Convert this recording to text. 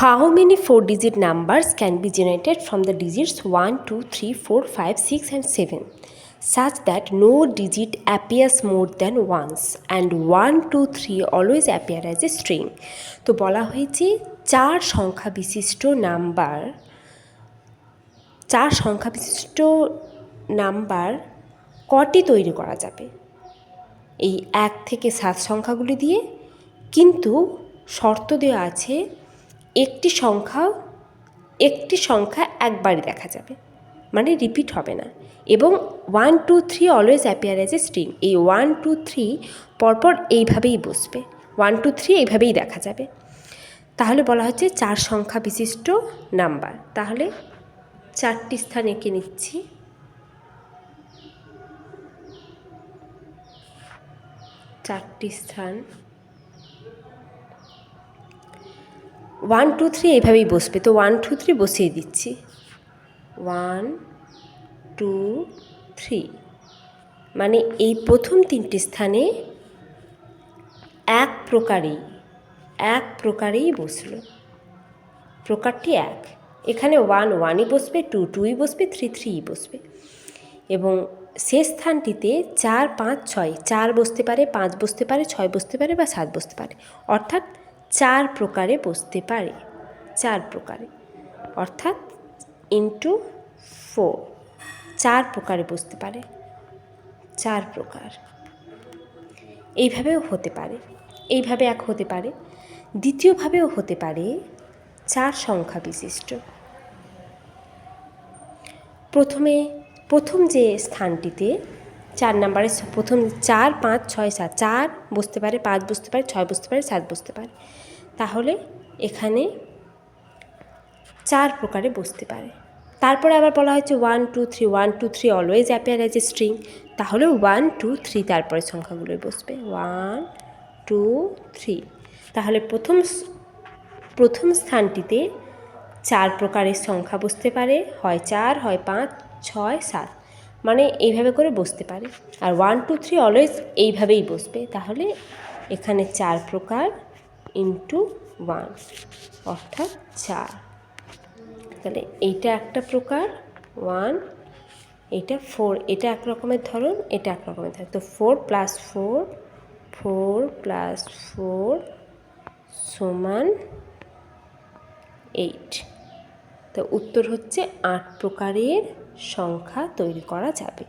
How many 4-digit numbers can be generated from the digits 1, 2, 3, 4, 5, 6 and 7 such that no digit appears more than once and 1, 2, 3 always appear as a string? তো বলা হয়েছে চার সংখ্যা বিশিষ্ট number কটি তৈরি করা যাবে এই 1 থেকে 7 সংখ্যাগুলি দিয়ে, কিন্তু শর্ত দেওয়া আছে একটি সংখ্যা একবারই দেখা যাবে, মানে রিপিট হবে না, এবং 1, 2, 3 always appear as a string. এই 1, 2, 3 পরপর এইভাবেই বসবে, 1, 2, 3 এইভাবেই দেখা যাবে। তাহলে বলা হচ্ছে চার সংখ্যা বিশিষ্ট নাম্বার। তাহলে 4টি স্থান এঁকে নিচ্ছি। স্থান 1, 2, 3 এইভাবেই বসবে, তো 1, 2, 3 বসিয়ে দিচ্ছি। 1, 2, 3 মানে এই প্রথম 3টি স্থানে এক প্রকারেই বসলো, প্রকারটি এক। এখানে 1, 1ই বসবে, 2, 2ই বসবে, 3, 3ই বসবে। এবং শেষ স্থানটিতে 4, 5, 6 4 বসতে পারে, 5 বসতে পারে, 6 বসতে পারে বা 7 বসতে পারে, অর্থাৎ 4 প্রকারে বসতে পারে, 4 প্রকারে, অর্থাৎ ইন্টু 4 4 প্রকারে বসতে পারে, 4 প্রকার। এইভাবেও হতে পারে, এইভাবে এক হতে পারে। দ্বিতীয়ভাবেও হতে পারে 4 সংখ্যা বিশিষ্ট। প্রথম যে স্থানটিতে 4 নাম্বারের প্রথম 4, 5, 6, 7 4 বসতে পারে, 5 বসতে পারে, 6 বসতে পারে, 7 বসতে পারে। তাহলে এখানে 4 প্রকারে বসতে পারে। তারপরে আবার বলা হয়েছে 1, 2, 3 1, 2, 3 always appear as a string. তাহলে 1, 2, 3 তারপরে সংখ্যাগুলোই বসবে 1, 2, 3। তাহলে প্রথম স্থানটিতে 4 প্রকারের সংখ্যা বসতে পারে, হয় 4, হয় 5, 6, 7, মানে এইভাবে করে বসতে পারে। আর 1, 2, 3 অলওয়েজ এইভাবেই বসবে। তাহলে এখানে 4 প্রকার ইন্টু 1 অর্থাৎ 4। তাহলে এইটা একটা প্রকার 1, এইটা 4, এটা এক রকমের ধরন, এটা এক রকমের ধরন। তো 4 + 4 4 + 4 সমান 8। তো উত্তর হচ্ছে 8 প্রকারের সংখ্যা তৈরি করা যাবে।